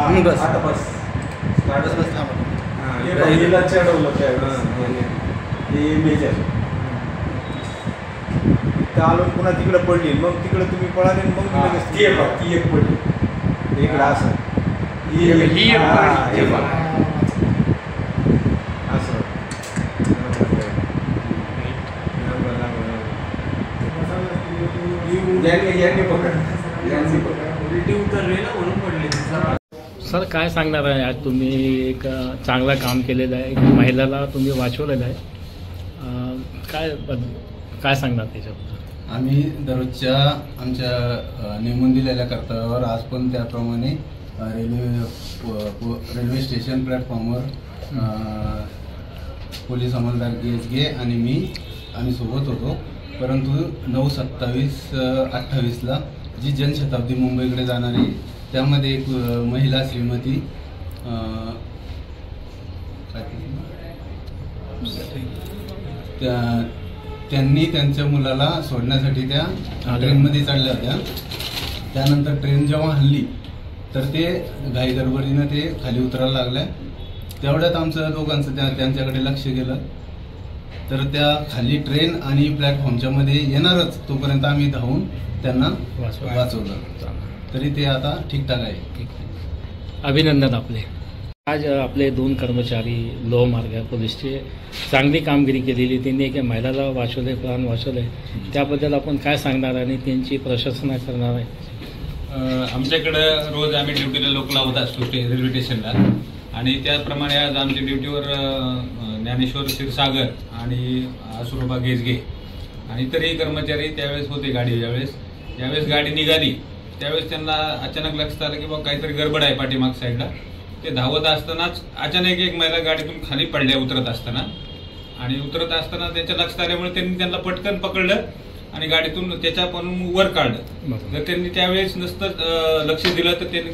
बस आता बस बस बस थांबा. हिला चढवलं त्यावेळेस हे मेजर आलो पुन्हा तिकडे पडली मग तिकडे तुम्ही पळाले मग ती एक पडली इकडं असं असं सर काय सांगणार आहे आज तुम्ही एक चांगलं काम केलेलं आहे, एक महिलाला तुम्ही वाचवलेलं आहे, काय सांगणार त्याच्याबद्दल? आम्ही दररोजच्या आमच्या नेमून दिलेल्या कर्तव्यावर आज पण त्याप्रमाणे रेल्वे स्टेशन प्लॅटफॉर्मवर पोलीस अंमलदार GSG आणि आम्ही सोबत होतो. परंतु 9/27/28ला जी जनशताब्दी मुंबईकडे जाणारी त्यामध्ये एक महिला श्रीमती त्यांनी त्यांच्या मुलाला सोडण्यासाठी त्या ट्रेनमध्ये चढल्या होत्या. त्यानंतर ट्रेन जेव्हा हल्ली तर ते घाई गडबडीनं ते खाली उतरायला लागल्या. तेवढ्यात आमचं दोघांचं त्यांच्याकडे लक्ष गेलं तर त्या खाली ट्रेन आणि प्लॅटफॉर्मच्या मध्ये येणारच तोपर्यंत आम्ही धावून त्यांना वाचवलं. तरी ते आता ठीकठाक आहे. अभिनंदन आपले. आज आपले 2 कर्मचारी लोहमार्ग पोलीसचे चांगली कामगिरी केलेली, त्यांनी एका महिलाला वाचवले, प्राण वाचवले, त्याबद्दल आपण काय सांगणार आणि त्यांची प्रशंसा करणार आहे? आमच्याकडं रोज आम्ही ड्युटीला लोक लावत असतो रेल्वे स्टेशनला आणि त्याप्रमाणे आज आमच्या ड्युटीवर ज्ञानेश्वर क्षीरसागर आणि असुरबा गेजगे आणि इतरही कर्मचारी त्यावेळेस होते गाडी. ज्यावेळेस गाडी निघाली त्यावेळेस त्यांना अचानक लक्षात आलं की बाबा काहीतरी गडबड आहे पाठीमाग साईडला. ते धावत असतानाच अचानक एक महिला गाडीतून खाली पडल्या उतरत असताना आणि उतरत असताना त्यांच्या लक्षात आल्यामुळे त्यांनी त्यांना पटकन पकडलं आणि गाडीतून त्याच्यापासून वर काढलं. जर त्यांनी त्यावेळेस नसतं लक्ष दिलं तर त्यांनी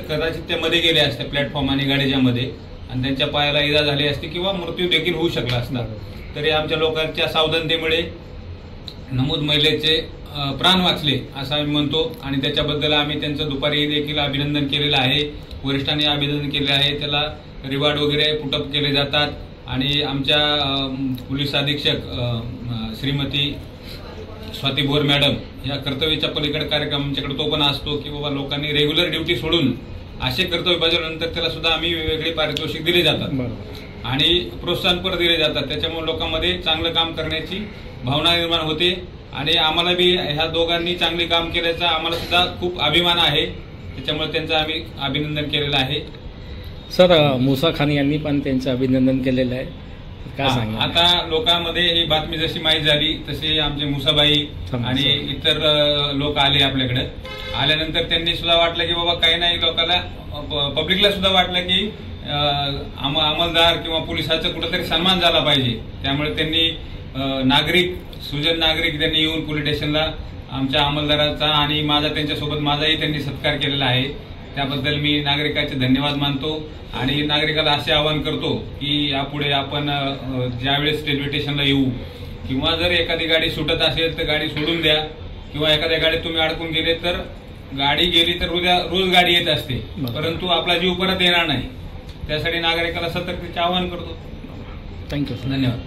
कदाचित त्या मध्ये गेले असते प्लॅटफॉर्म आणि गाडीच्या मध्ये आणि त्यांच्या पायाला इजा झाली असती किंवा मृत्यू देखील होऊ शकला असता. तरी आमच्या लोकांच्या सावधानतेमुळे नमूद महिलेचे प्राण वाचले असं आम्ही म्हणतो आणि त्याच्याबद्दल आम्ही त्यांचं दुपारी देखील अभिनंदन केलेलं आहे. वरिष्ठांनी अभिनंदन केले आहे. त्याला रिवॉर्ड वगैरे पुटअप केले जातात आणि आमच्या पोलीस अधीक्षक श्रीमती स्वाती बोर मॅडम या कर्तव्याच्या पलीकडे कार्यक्रम आमच्याकडे तो पण असतो की बाबा लोकांनी रेग्युलर ड्युटी सोडून असे कर्तव्य बजावल्यानंतर त्याला सुद्धा आम्ही वेगवेगळे पारितोषिक दिले जातात आणि प्रोत्साहनपर दिले जातात. त्याच्यामुळे लोकांमध्ये चांगलं काम करण्याची भावना निर्माण होते आणि आम्हाला बी ह्या दोघांनी चांगले काम केल्याचा आम्हाला सुद्धा खूप अभिमान आहे. त्याच्यामुळे त्यांचं आम्ही अभिनंदन केलेलं आहे. सर मुसा खान यांनी पण त्यांचं अभिनंदन केलेलं आहे, काय सांगा? आता लोकांमध्ये ही बातमी जशी माहीत झाली तसे आमचे मुसाबाई आणि इतर लोक आले आपल्याकडे. आल्यानंतर त्यांनी सुद्धा वाटलं की बाबा काही नाही, लोकांना पब्लिकला सुद्धा वाटलं की अंमलदार किंवा पोलिसाचा कुठेतरी सन्मान झाला पाहिजे. त्यामुळे त्यांनी सुजन नागरिक त्यांनी येऊन पोलीस स्टेशनला आमच्या अंमलदाराचा आणि त्यांच्यासोबत माझाही त्यांनी सत्कार केलेला आहे. त्याबद्दल मी नागरिकांचे धन्यवाद मानतो आणि नागरिकाला असे आवाहन करतो की यापुढे आपण ज्यावेळेस रेल्वे स्टेशनला येऊ किंवा जर एखादी गाडी सुटत असेल तर गाडी सोडून द्या किंवा एखाद्या गाडीत तुम्ही अडकून गेले तर गाडी गेली तर रोज गाडी येत असते, परंतु आपला जीव परत येणार नाही. त्यासाठी नागरिकाला सतर्कतेचे आवाहन करतो. थँक्यू, धन्यवाद.